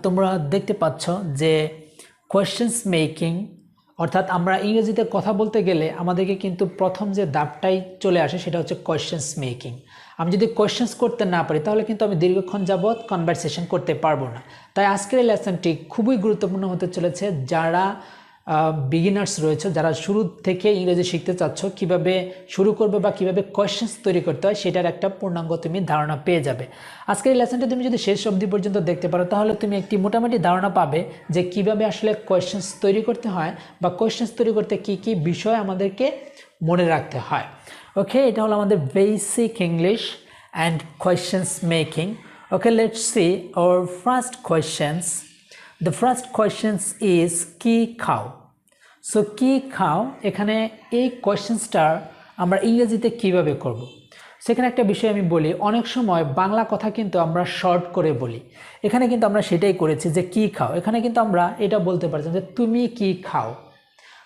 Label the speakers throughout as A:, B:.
A: তোমরা দেখতে পাচ্ছ যে কোয়েশ্চেন্স মেকিং অর্থাৎ আমরা ইংরেজিতে কথা বলতে গেলে আমাদেরকে কিন্তু প্রথম যে ধাপটাই চলে আসে সেটা হচ্ছে কোয়েশ্চেন্স মেকিং। আমি যদি কোয়েশ্চেন্স করতে না পারি তাহলে কিন্তু আমি দীর্ঘক্ষণ যাবৎ কনভারসেশন করতে পারবো না। তাই আজকের এই লেসনটি খুবই গুরুত্বপূর্ণ হতে চলেছে। যারা বিগিনার্স রয়েছে, যারা শুরু থেকে ইংরেজি শিখতে চাচ্ছ, কিভাবে শুরু করবে বা কিভাবে কোয়েশ্চেন্স তৈরি করতে হয় সেটার একটা পূর্ণাঙ্গ তুমি ধারণা পেয়ে যাবে। আজকের এই লেসনটা তুমি যদি শেষ অবধি পর্যন্ত দেখতে পারো তাহলে তুমি একটি মোটামুটি ধারণা পাবে যে কিভাবে আসলে কোয়েশ্চেন্স তৈরি করতে হয় বা কোয়েশ্চেন্স তৈরি করতে কি কি বিষয় আমাদেরকে মনে রাখতে হয়। ওকে, এটা হলো আমাদের basic English and questions making. Okay, let's see our first questions. The first questions is কি খাও। সো কি খাও, এখানে এই কোয়েশ্চেন্সটার আমরা ইংরেজিতে কিভাবে করব। সেখানে একটা বিষয় আমি বলি, অনেক সময় বাংলা কথা কিন্তু আমরা শর্ট করে বলি। এখানে কিন্তু আমরা সেটাই করেছি যে কি খাও। এখানে কিন্তু আমরা এটা বলতে পারছি যে তুমি কি খাও।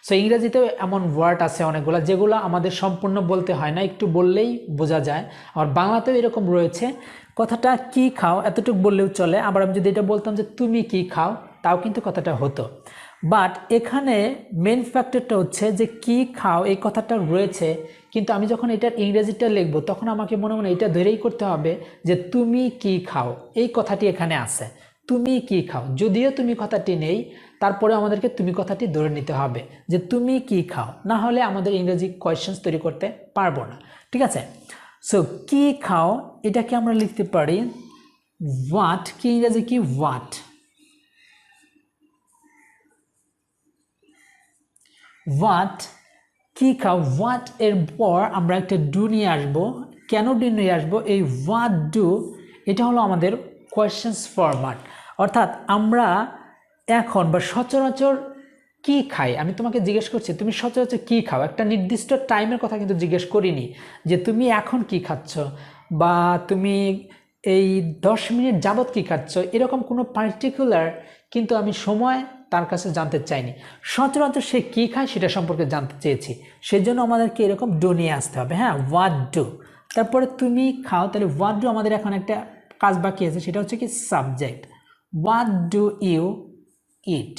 A: সো ইংরেজিতেও এমন ওয়ার্ড আছে অনেকগুলো যেগুলো আমাদের সম্পূর্ণ বলতে হয় না, একটু বললেই বোঝা যায়। আর বাংলাতেও এরকম রয়েছে, কথাটা কি খাও এতটুকু বললেও চলে। আবার আমি যদি এটা বলতাম যে তুমি কি খাও, তাও কিন্তু কথাটা হতো। বাট এখানে মেন ফ্যাক্টরটা হচ্ছে যে কি খাও এই কথাটা রয়েছে, কিন্তু আমি যখন এটার ইংরেজিটা লিখবো তখন আমাকে মনে মনে এটা ধরেই করতে হবে যে তুমি কি খাও, এই কথাটি এখানে আছে। তুমি কি খাও, যদিও তুমি কথাটি নেই, তারপরে আমাদেরকে তুমি কথাটি ধরে নিতে হবে যে তুমি কি খাও, না হলে আমাদের ইংরেজি কোয়েশ্চেন্স তৈরি করতে পারবো না। ঠিক আছে, সো কি খাও এটাকে আমরা লিখতে পারি হোয়াট। কি ইংরেজি কি হোয়াট। হোয়াট, কি খাও, হোয়াট এর পর আমরা একটা ডু নিয়ে আসবো। কেন ডু নিয়ে আসবো? এই হোয়াট ডু এটা হলো আমাদের কোয়েশ্চেন্স ফরম্যাট। অর্থাৎ আমরা এখন বা সচরাচর কি খাই, আমি তোমাকে জিজ্ঞেস করছি তুমি সচরাচর কি খাও, একটা নির্দিষ্ট টাইমের কথা কিন্তু জিজ্ঞেস করিনি যে তুমি এখন কি খাচ্ছ বা তুমি এই 10 মিনিট যাবত কি খাচ্ছ, এরকম কোনো পার্টিকুলার কিন্তু আমি সময় তার কাছে জানতে চাইনি। সচরাচর সে কী খায় সেটা সম্পর্কে জানতে চেয়েছি, সেজন্য আমাদেরকে এরকম ডু নিয়ে আসতে হবে। হ্যাঁ, হোয়াট ডু, তারপরে তুমি খাও, তাহলে হোয়াট ডু আমাদের এখন একটা কাজ বাকি আছে, সেটা হচ্ছে কি subject. What do you eat,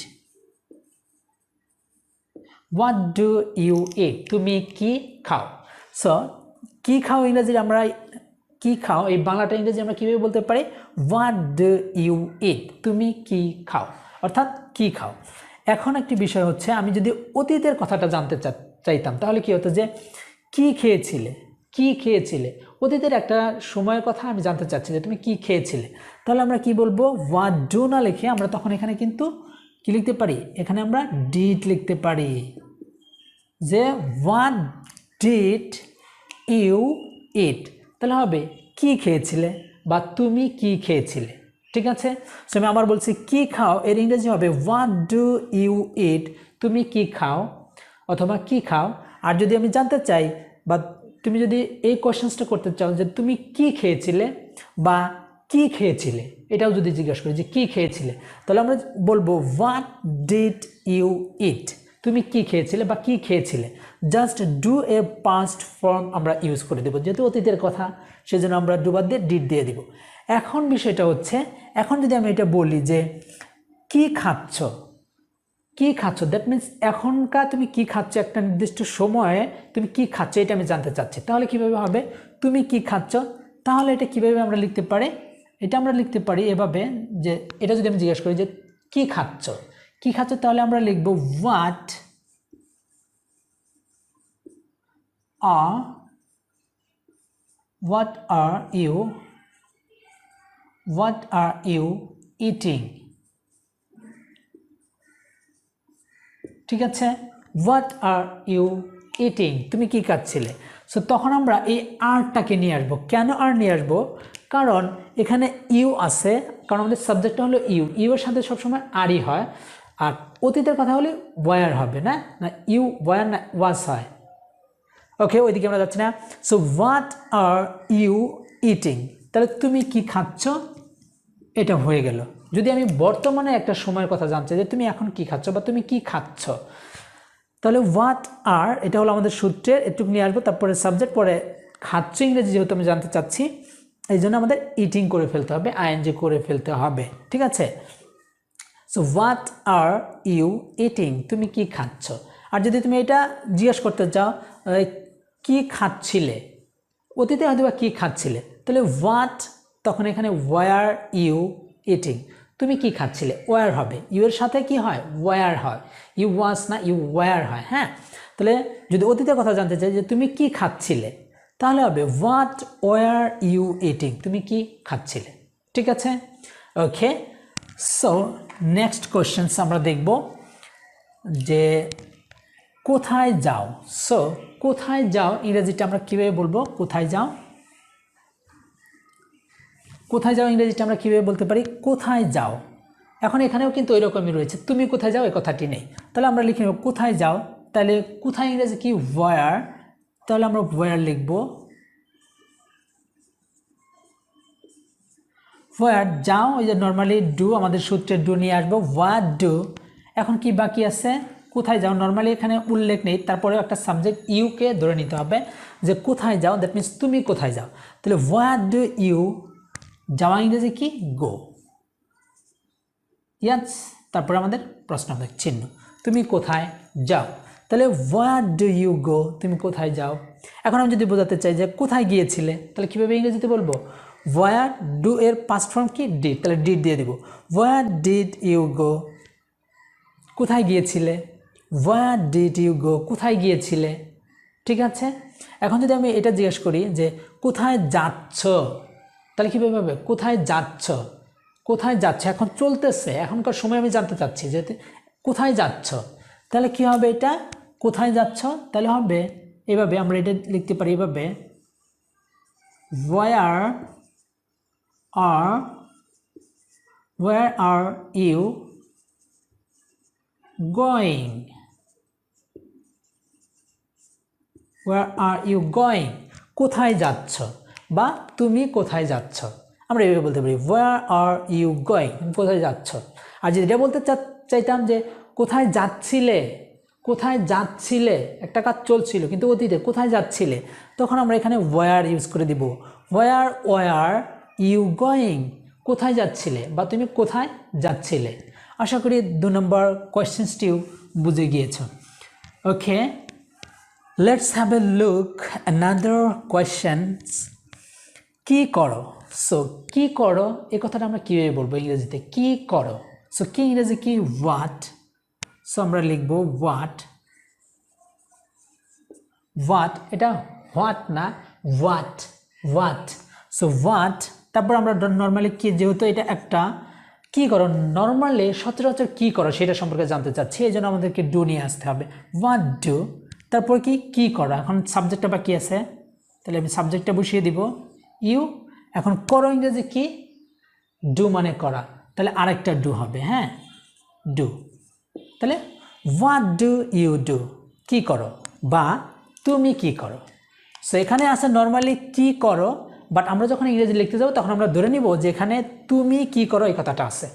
A: what do you eat, তুমি কি খাও। সো কি খাও ইংরেজি আমরা কি খাও, এই বাংলাটা ইংরেজি আমরা কীভাবে বলতে পারি? হোয়াট ডু ইউ ইট, তুমি কি খাও, অর্থাৎ কি খাও। এখন একটি বিষয় হচ্ছে, আমি যদি অতীতের কথাটা জানতে চাইতাম তাহলে কি হতো যে কি খেয়েছিলে, কি খেয়েছিলে, অতীতের একটা সময়ের কথা আমি জানতে চাচ্ছি যে তুমি কি খেয়েছিলে, তাহলে আমরা কি বলবো? হোয়াট ডু না লিখে আমরা তখন এখানে কিন্তু কি লিখতে পারি? এখানে আমরা ডিড লিখতে পারি, যে হোয়াট ডিড ইউ ইট, তাহলে হবে কি খেয়েছিলে বা তুমি কি খেয়েছিলে। ঠিক আছে, সো আমি আবার বলছি কি খাও এর ইংরেজি হবে হোয়াট ডু ইউ ইট, তুমি কি খাও অথবা কি খাও। আর যদি আমি জানতে চাই বা তুমি যদি এই কোয়েশ্চেন্সটা করতে চাও যে তুমি কি খেয়েছিলে বা কি খেয়েছিলে, এটাও যদি জিজ্ঞাসা করি যে কি খেয়েছিলে, তাহলে আমরা বলবো হোয়াট ডিড ইউ ইট, তুমি কি খেয়েছিলে বা কি খেয়েছিলে। Just do a past form আমরা ইউজ করে দেবো, যেহেতু অতীতের কথা সেজন্য আমরা ডু বাদ দিয়ে ডিড দিয়ে দিব। এখন বিষয়টা হচ্ছে, এখন যদি আমি এটা বলি যে কি খাচ্ছ, কি খাচ্ছ, দ্যাট মিনস এখনকার তুমি কি খাচ্ছ, একটা নির্দিষ্ট সময়ে তুমি কি খাচ্ছ এটা আমি জানতে চাচ্ছি, তাহলে কিভাবে হবে? তুমি কি খাচ্ছ, তাহলে এটা কিভাবে আমরা লিখতে পারি? এটা আমরা লিখতে পারি এভাবে যে, এটা যদি আমি জিজ্ঞেস করি যে কি খাচ্ছ, কি খাচ্ছ, তাহলে আমরা লিখবো হোয়াট আর ইউ ইটিং। ঠিক আছে, হোয়াট আর ইউ ইটিং, তুমি কি খাচ্ছিলে। সো তখন আমরা এই আরটাকে নিয়ে আসবো। কেন আর নিয়ে আসবো? কারণ এখানে ইউ আছে, কারণ আমাদের সাবজেক্টটা হলো ইউ, ইউ এর সাথে সবসময় আরই হয়। আর অতীতের কথা হলে ওয়ার হবে না, না ইউ ওয়ার না ওয়াজ হয়। ওকে, ওইদিকে আমরা যাচ্ছি না। So what are you eating, তাহলে তুমি কি খাচ্ছ, এটা হয়ে গেল। যদি আমি বর্তমানে একটা সময়ের কথা জানতে যে তুমি এখন কি খাচ্ছ বা তুমি কি খাচ্ছ, তাহলে হোয়াট আর এটা হলো আমাদের সূত্রের, একটু নিয়ে আসবো, তারপরে সাবজেক্ট, পরে খাচ্ছ ইংরেজি যেহেতু আমি জানতে চাচ্ছি, এই জন্য আমাদের ইটিং করে ফেলতে হবে, আইএনজি করে ফেলতে হবে, ঠিক আছে। So what are you eating, তুমি কি খাচ্ছ। আর যদি তুমি এটা জিজ্ঞেস করতে চাও কি খাচ্ছিলে, অতীতে হয়তো বা কী খাচ্ছিলে, তাহলে হোয়াট, তখন এখানে ওয়ার ইউ ইটিং, তুমি কি খাচ্ছিলে, ওয়ার হবে, ইউ এর সাথে কি হয়, ওয়ার হয়, ইউ ওয়াজ না, ইউ ওয়ার হয়। হ্যাঁ, তাহলে যদি অতীতের কথা জানতে চাই যে তুমি কি খাচ্ছিলে, তাহলে হবে হোয়াট ওয়ার ইউ ইটিং, তুমি কি খাচ্ছিলে, ঠিক আছে। ওকে, সো নেক্সট কোশ্চেন্স আমরা দেখব যে কোথায় যাও। সো কোথায় যাও ইংরেজিটা আমরা কীভাবে বলবো, কোথায় যাও, কোথায় যাও ইংরেজিটা আমরা কীভাবে বলতে পারি, কোথায় যাও। এখন এখানেও কিন্তু ওই রকমই রয়েছে, তুমি কোথায় যাও এই কথাটি নেই, তাহলে আমরা লিখে নেব কোথায় যাও। তাহলে কোথায় ইংরেজি কি, ওয়ার, তাহলে আমরা ওয়ার লিখব, ওয়ার যাও, ওই যে নর্মালি ডু, আমাদের সূত্রে ডু নিয়ে আসবো, হোয়াট ডু। এখন কি বাকি আছে, কোথায় যাও, নর্মালি এখানে উল্লেখ নেই, তারপরেও একটা সাবজেক্ট ইউকে ধরে নিতে হবে যে কোথায় যাও, দ্যাট মিনস তুমি কোথায় যাও। তাহলে হোয়াট ডু ইউ, যাওয়া ইংরেজি কি, গো, ইয়াস, তারপরে আমাদের প্রশ্নার্থক চিহ্ন, তুমি কোথায় যাও। তাহলে হোয়াট ডু ইউ গো, তুমি কোথায় যাও। এখন আমি যদি বোঝাতে চাই যে কোথায় গিয়েছিলে, তাহলে কীভাবে ইংরেজিতে বলবো, হোয়ার ডু এর পাস্ট ফর্ম কি, ডিড, তাহলে ডিড দিয়ে দিব, হোয়াট ডিড ইউ গো, কোথায় গিয়েছিলে, হোয়াট ডিড ইউ গো, কোথায় গিয়েছিলে, ঠিক আছে। এখন যদি আমি এটা জিজ্ঞেস করি যে কোথায় যাচ্ছ, তাহলে কীভাবে হবে, কোথায় যাচ্ছ, কোথায় যাচ্ছে, এখন চলতেছে, এখনকার সময় আমি জানতে চাচ্ছি যে কোথায় যাচ্ছ, তাহলে কি হবে এটা, কোথায় যাচ্ছ, তাহলে হবে এভাবে, আমরা এটা লিখতে পারি এভাবে, where are you going, where are you going, কোথায় যাচ্ছ বা তুমি কোথায় যাচ্ছ, আমরা এইভাবে বলতে পারি where are you going, তুমি কোথায় যাচ্ছ। আর যদি এটা বলতে চাইতাম যে কোথায় যাচ্ছিলে, কোথায় যাচ্ছিলে, একটা কাজ চলছিল কিন্তু অতীতে, কোথায় যাচ্ছিলে, তখন আমরা এখানে where ইউজ করে দিব, where are you going, কোথায় যাচ্ছিলে বা তুমি কোথায় যাচ্ছিলে। আশা করি 2 নম্বর কোয়েশ্চেন্সটিও বুঝে গিয়েছ। ওকে, let's have a look another questions, কি করো। সো কি করো এই কথাটা আমরা কীভাবে বলবো ইংরেজিতে, কি করো। সো কি ইংরেজি কি, হোয়াট, সো আমরা লিখব হোয়াট, হোয়াট, এটা হোয়াট না, হোয়াট, হোয়াট, সো হোয়াট, তারপর আমরা নর্মালি কি, যেহেতু এটা একটা কি করো, নর্মালি সচরাচর কি করো সেটা সম্পর্কে জানতে চাচ্ছি, এই জন্য আমাদেরকে ডু নিয়ে আসতে হবে, হোয়াট ডু, তারপর কি করো, এখন সাবজেক্টটা বাকি আছে, তাহলে আমি সাবজেক্টটা বসিয়ে দিব ইউ। এখন করো ইংরেজি কি, ডু মানে করা, তাহলে আরেকটা ডু হবে, হ্যাঁ, ডু, তাহলে হোয়াট ডু ইউ ডু, কি করো বা তুমি কি করো। সো এখানে আছে নর্মালি কি করো, বাট আমরা যখন ইংরেজি লিখতে যাব তখন আমরা ধরে নিব যে এখানে তুমি কি করো এই কথাটা আছে,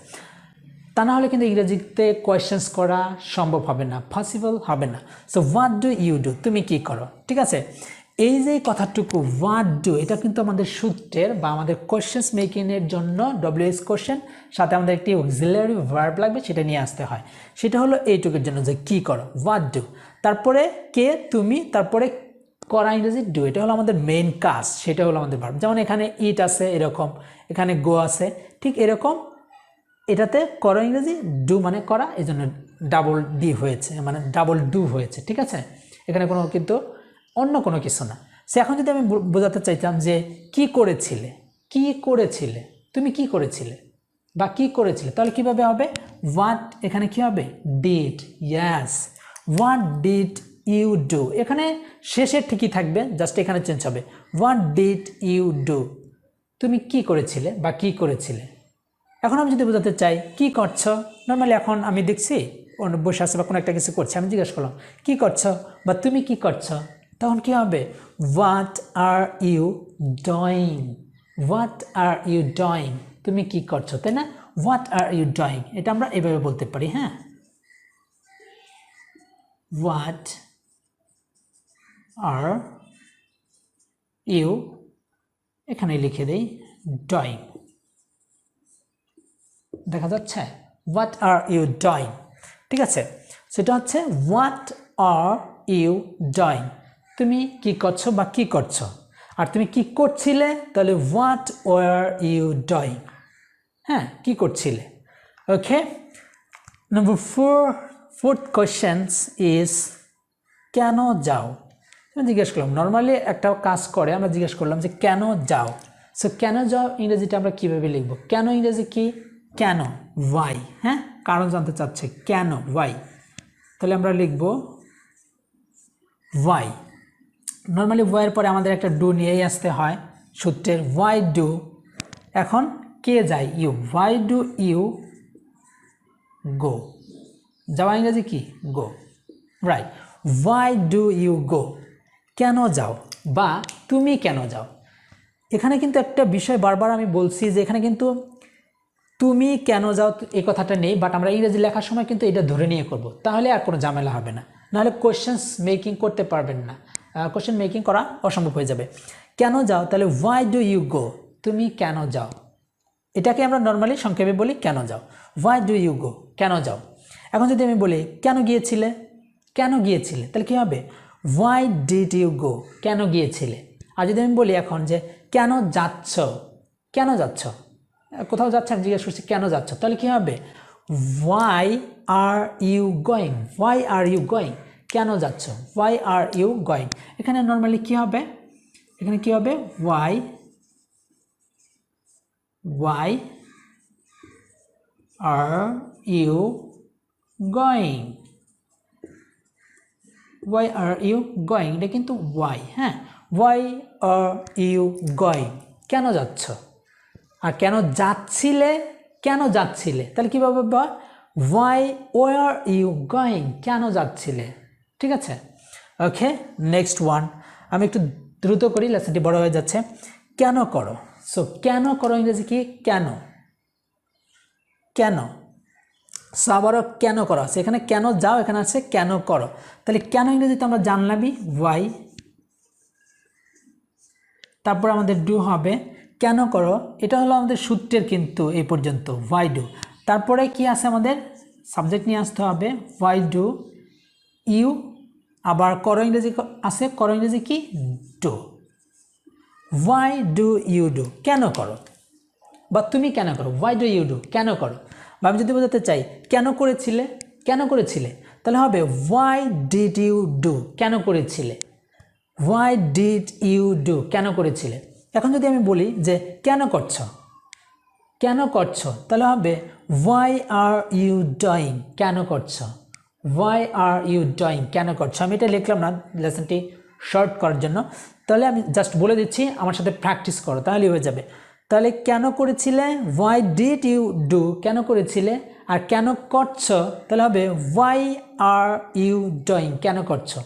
A: তা না হলে কিন্তু ইংরেজিতে কোয়েশ্চেন্স করা সম্ভব হবে না, পসিবল হবে না। So what do you do, তুমি কি করো, ঠিক আছে। এই যে কথাটুকু হোয়াট ডু, এটা কিন্তু আমাদের সূত্রের বা আমাদের কোয়েশ্চেন্স মেকিংয়ের জন্য ডব্লিউএস কোশ্চেন, সাথে আমাদের একটি অক্সিলারি ভার্ব লাগবে, সেটা নিয়ে আসতে হয়, সেটা হলো এইটুকুর জন্য যে কি করো, হোয়াট ডু, তারপরে কে, তুমি, তারপরে করা ইংরেজি ডু, এটা হলো আমাদের মেইন কাজ, সেটা হলো আমাদের ভার্ব। যেমন এখানে ইট আছে এরকম, এখানে গো আছে, ঠিক এরকম এটাতে করো ইংরেজি ডু মানে করা, এই জন্য ডাবল ডি হয়েছে, মানে ডাবল ডু হয়েছে, ঠিক আছে। এখানে কোনো কিন্তু অন্য কোনো কিছু না। সে এখন যদি আমি বোঝাতে চাইতাম যে কি করেছিলে, কি করেছিলে, তুমি কি করেছিলে বা কি করেছিলে, তাহলে কিভাবে হবে, হোয়াট, এখানে কি হবে, did, yes, what did you do, এখানে শেষে ঠিকই থাকবে, জাস্ট এখানে চেঞ্জ হবে, হোয়াট ডিড ইউ ডু, তুমি কি করেছিলে বা কি করেছিলে। এখন আমি যদি বোঝাতে চাই কি করছো, নর্মালি এখন আমি দেখছি বসে আছে বা কোনো একটা কিছু করছে, আমি জিজ্ঞেস করলাম কি করছো বা তুমি কি করছো, তখন কি হবে, what are you doing, what are you doing, তুমি কি করছো, তাই না, হোয়াট আর ইউ ডুইং, এটা আমরা এভাবে বলতে পারি, হ্যাঁ, হোয়াট আর ইউ এখানে লিখে দেই ডুইং, দেখা যাচ্ছে হোয়াট আর ইউ ডুইং, ঠিক আছে। সেটা হচ্ছে হোয়াট আর ইউ ডুইং, তুমি কি করছো বা কি করছো। আর তুমি কি করছিলে, তাহলে হোয়াট ওয়ার ইউ ডুইং, হ্যাঁ কি করছিলে। ওকে, নাম্বার ফোর্থ কোয়েশ্চেন্স ইজ কেন যাও। আমি জিজ্ঞেস করলাম, নর্মালি একটা কাজ করে আমরা জিজ্ঞেস করলাম যে কেন যাও। সো কেন যাও ইংরেজিটা আমরা কীভাবে লিখব, কেন ইংরেজি কি, কেন, ওয়াই, হ্যাঁ কারণ জানতে চাচ্ছে কেন, ওয়াই, তাহলে আমরা লিখব ওয়াই। নর্মালি ওয়াইয়ের পরে আমাদের একটা ডু নিয়েই আসতে হয় সূত্রের, ওয়াই ডু, এখন কে যায়, you, why do you go, যাওয়া ইংরেজি কি, go, right, why do you go, কেন যাও বা তুমি কেন যাও। এখানে কিন্তু একটা বিষয় বারবার আমি বলছি যে এখানে কিন্তু তুমি কেন যাও এই কথাটা নেই, বাট আমরা ইংরেজি লেখার সময় কিন্তু এটা ধরে নিয়ে করব, তাহলে আর কোনো ঝামেলা হবে না, নাহলে কোয়েশ্চেন্স মেকিং করতে পারবেন না, কোয়েশ্চেন মেকিং করা অসম্ভব হয়ে যাবে। কেন যাও, তাহলে ওয়াই ডু ইউ গো, তুমি কেন যাও, এটাকে আমরা নর্মালি সংক্ষেপে বলি কেন যাও, ওয়াই ডু ইউ গো, কেন যাও। এখন যদি আমি বলি কেন গিয়েছিলে, কেন গিয়েছিলে, তাহলে কী হবে, ওয়াই ডিড ইউ গো, কেন গিয়েছিলে। আর যদি আমি বলি এখন যে কেন যাচ্ছ, কেন যাচ্ছ, কোথাও যাচ্ছ আমি জিজ্ঞেস করছি কেন যাচ্ছ, তাহলে কী হবে, why are you going, why are you going, কেন যাচ্ছ, ওয়াই আর ইউ গোয়িং। এখানে নর্মালি কী হবে, এখানে কী হবে, why are you going, why are you going, এটা কিন্তু ওয়াই, হ্যাঁ ওয়াই আর ইউ গোয়িং, কেন যাচ্ছ। আর কেন যাচ্ছিলে, কেন যাচ্ছিলে, তাহলে কীভাবে বা ওয়াই ওয়ার ইউ গোয়িং, কেন যাচ্ছিলে, ঠিক আছে। ওকে, নেক্সট ওয়ান, আমি একটু দ্রুত করি, লেসনটি বড় হয়ে যাচ্ছে। কেন করো, সো কেন করো ইংরেজি কি, কেন, কেন, সো আবারও কেন করো আছে, এখানে কেন যাও, এখানে আছে কেন করো, তাহলে কেন ইংরেজিতে আমরা জানলামই ওয়াই, তারপর আমাদের ডু হবে, কেন করো এটা হলো আমাদের সূত্রের কিন্তু এই পর্যন্ত ওয়াই ডু, তারপরে কি আছে আমাদের সাবজেক্ট নিয়ে আসতে হবে ওয়াই ডু ইউ, আবার করো ইংরেজি আছে, করো ইংরেজি কি, do, why do you do, কেন করো বা তুমি কেন করো, ওয়াই ডু ইউ ডু, কেন করো। বা আমি যদি বোঝাতে চাই কেন করেছিলে, কেন করেছিলে, তাহলে হবে ওয়াই ডিড ইউ ডু, কেন করেছিলে, ওয়াই ডিড ইউ ডু, কেন করেছিলে। এখন যদি আমি বলি যে কেন করছো, কেন করছো, তাহলে হবে ওয়াই আর ইউ ডুইং, কেন করছো, ওয়াই আর ইউ ডুইং, কেন করছো। আমি এটা লিখলাম না লেসনটি শর্ট করার জন্য, তাহলে আমি জাস্ট বলে দিচ্ছি, আমার সাথে প্র্যাকটিস করো তাহলেই হয়ে যাবে। তাহলে কেন করেছিলে, ওয়াই ডিড ইউ ডু, কেন করেছিলে, আর কেন করছো, তাহলে হবে ওয়াই আর ইউ ডুইং, কেন করছো।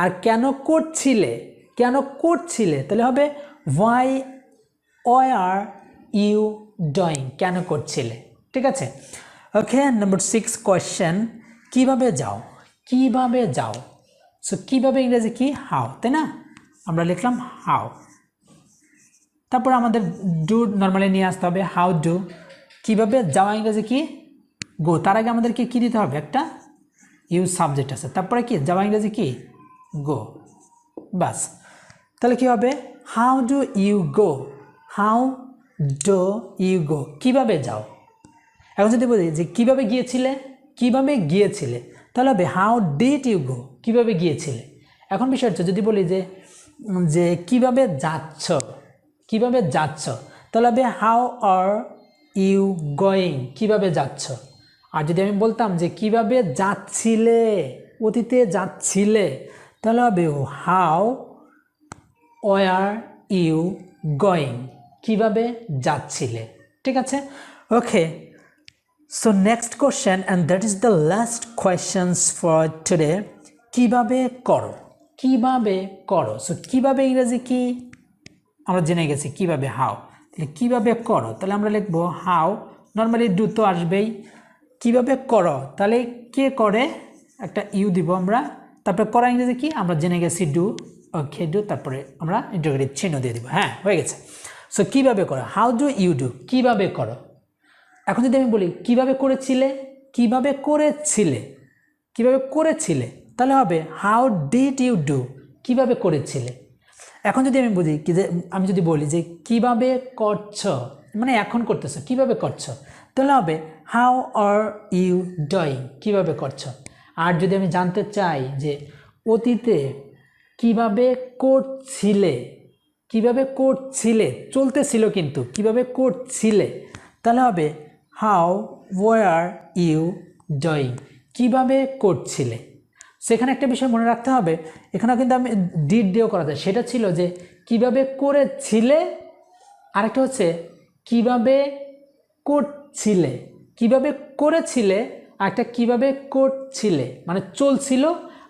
A: আর কেন করছিলে, কেন করছিলে, তাহলে হবে ওয়াই আর ইউ ডুইং, কেন করছিলে, ঠিক আছে। ওকে, নাম্বার 6 কোয়েশ্চেন, কিভাবে যাও, কিভাবে যাও, সো কিভাবে ইংরেজি কি, হাউ, তাই না, আমরা লিখলাম হাউ, তারপর আমাদের ডু নর্মালি নিয়ে আসতে হবে হাউ ডু, কিভাবে যাওয়া ইংরেজি কি, গো, তার আগে আমাদেরকে কি দিতে হবে, একটা ইউ সাবজেক্ট আছে, তারপরে কি যাওয়া ইংরেজি কি, গো, বাস। তাহলে কি হবে, how do you go, how do you go, কিভাবে যাও। এখন যদি বলি যে কিভাবে গিয়েছিলে, কিভাবে গিয়েছিলে, তাহলে হবে হাউ ডিড ইউ গো, কিভাবে গিয়েছিলে। এখন বিষয় হচ্ছে যদি বলি যে কিভাবে যাচ্ছ, কিভাবে যাচ্ছ, তাহলে হবে হাউ আর ইউ গোয়িং, কিভাবে যাচ্ছ। আর যদি আমি বলতাম যে কিভাবে যাচ্ছিলে, অতীতে যাচ্ছিলে, তাহলে হবে হাউ ওয়ার ইউ গোয়িং, কিভাবে যাচ্ছিলে, ঠিক আছে। Okay, so next question and that is the last questions for today, কিভাবে করো, কিভাবে করো, সো কিভাবে ইংরেজি কি আমরা জেনে গেছি, কিভাবে হাউ, তাহলে কিভাবে করো, তাহলে আমরা লিখবো হাউ, নর্মালি ডু তো আসবেই, কিভাবে করো, তাহলে কে করে একটা ইউ দিব আমরা, তারপরে করা ইংরেজি কি আমরা জেনে গেছি ডু, ওকে ডু, তারপরে আমরা ইন্টারোগেটিভ চিহ্ন দিয়ে দিব, হ্যাঁ হয়ে গেছে। সো কিভাবে করো, হাউ ডু ইউ ডু, কিভাবে করো। এখন যদি আমি বলি কিভাবে করেছিলে, কিভাবে করেছিলে, কিভাবে করেছিলে, তাহলে হবে হাউ ডিড ইউ ডু, কিভাবে করেছিলে। এখন যদি আমি বুঝি কি যে আমি যদি বলি যে কিভাবে করছো, মানে এখন করতেছো, কিভাবে করছো, তাহলে হবে হাউ আর ইউ ডুইং, কিভাবে করছো। আর যদি আমি জানতে চাই যে অতীতে কিভাবে করছিলে, কিভাবে করছিলে, চলতেছিল কিন্তু কিভাবে করছিলে, তাহলে হবে হাউ ওয়ার ইউ ডুইং, কিভাবে করছিলে। সেখানে একটা বিষয় মনে রাখতে হবে, এখানে কিন্তু আমি ডিড দিয়েও করা যায়, সেটা ছিল যে কিভাবে করেছিলে, আরেকটা হচ্ছে কিভাবে করছিলে, কিভাবে করেছিলে, আরেকটা কিভাবে করছিলে, মানে চলছিল,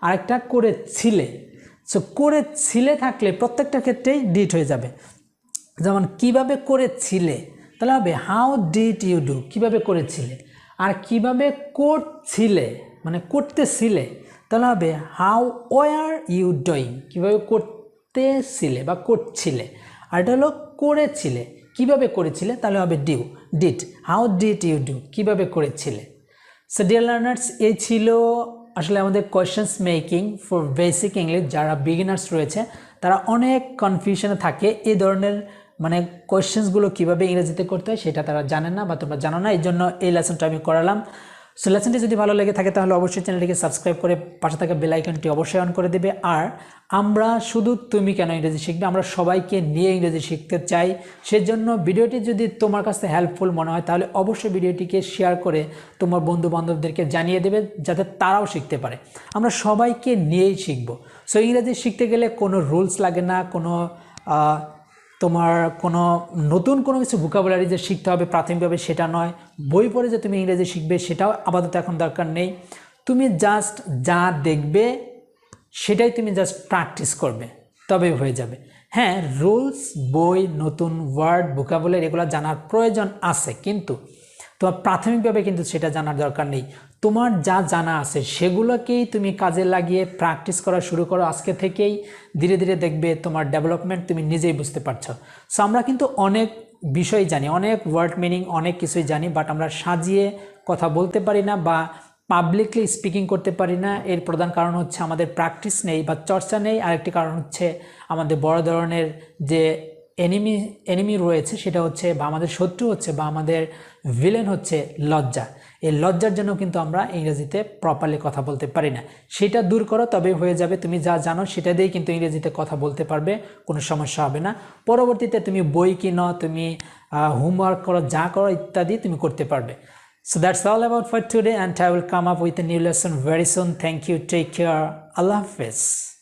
A: আরেকটা করেছিলে। সো করেছিলে থাকলে প্রত্যেকটা ক্ষেত্রেই ডিড হয়ে যাবে। যেমন কিভাবে করেছিলে, তাহলে হবে হাউ ডিড ইউ ডু, কিভাবে করেছিলে। আর কিভাবে করছিলে মানে করতেছিলে, তাহলে হবে হাউ ওয়ার ইউ ডুইং, কিভাবে করতেছিলে বা করছিলে। আর এটা হলো করেছিলে, কিভাবে করেছিলে, তাহলে হবে did, how did you do, কিভাবে করেছিলে। সো ডিয়ার লার্নার্স, এই ছিল আসলে আমাদের questions making for basic English. যারা বিগিনার্স রয়েছে তারা অনেক কনফিউশনে থাকে, এই ধরনের মানে কোয়েশ্চেন্সগুলো কীভাবে ইংরেজিতে করতে হয় সেটা তারা জানে না বা তোমরা জানো না, এই জন্য এই লেসনটা আমি করালাম। সো লেসনটি যদি ভালো লেগে থাকে তাহলে অবশ্যই চ্যানেলটিকে সাবস্ক্রাইব করে পাশে থাকা বেল আইকনটি অবশ্যই অন করে দেবে। আর আমরা শুধু তুমি কেন ইংরেজি শিখবে, আমরা সবাইকে নিয়ে ইংরেজি শিখতে চাই। সেজন্য ভিডিওটি যদি তোমার কাছে হেল্পফুল মনে হয় তাহলে অবশ্যই ভিডিওটিকে শেয়ার করে তোমার বন্ধু বান্ধবদেরকে জানিয়ে দেবে যাতে তারাও শিখতে পারে। আমরা সবাইকে নিয়েই শিখব। সো ইংরেজি শিখতে গেলে কোনো রুলস লাগে না, কোনো তোমার কোনো নতুন কোনো কিছু ভোকাবুলারি যে শিখতে হবে প্রাথমিকভাবে সেটা নয়, বই পড়ে যে তুমি ইংরেজি শিখবে সেটাও আপাতত এখন দরকার নেই। তুমি জাস্ট যা দেখবে সেটাই তুমি জাস্ট প্র্যাকটিস করবে, তবেই হয়ে যাবে। হ্যাঁ, রুলস, বই, নতুন ওয়ার্ড, ভোকাবুলারি এগুলো জানার প্রয়োজন আছে, কিন্তু তোমার প্রাথমিকভাবে কিন্তু সেটা জানার দরকার নেই। তোমার যা জানা আছে সেগুলোকেই তুমি কাজে লাগিয়ে প্র্যাকটিস করা শুরু করো আজকে থেকেই। ধীরে ধীরে দেখবে তোমার ডেভেলপমেন্ট তুমি নিজেই বুঝতে পারছো। সো আমরা কিন্তু অনেক বিষয় জানি, অনেক ওয়ার্ড মিনিং, অনেক কিছুই জানি, বাট আমরা সাজিয়ে কথা বলতে পারি না বা পাবলিকলি স্পিকিং করতে পারি না। এর প্রধান কারণ হচ্ছে আমাদের প্র্যাকটিস নেই বা চর্চা নেই। আরেকটি কারণ হচ্ছে আমাদের বড় ধরনের যে এনিমি রয়েছে সেটা হচ্ছে, বা আমাদের শত্রু হচ্ছে, বা আমাদের ভিলেন হচ্ছে লজ্জা। এই লজ্জার জন্য কিন্তু আমরা ইংরেজিতে প্রপারলি কথা বলতে পারি না। সেটা দূর করো, তবে হয়ে যাবে। তুমি যা জানো সেটা দিয়েই কিন্তু ইংরেজিতে কথা বলতে পারবে, কোনো সমস্যা হবে না। পরবর্তীতে তুমি বই কিনো, তুমি হোমওয়ার্ক করো, যা করো ইত্যাদি তুমি করতে পারবে। So that's all about for today, and I will come up with a new lesson very soon. Thank you. Take care. Allah Hafiz.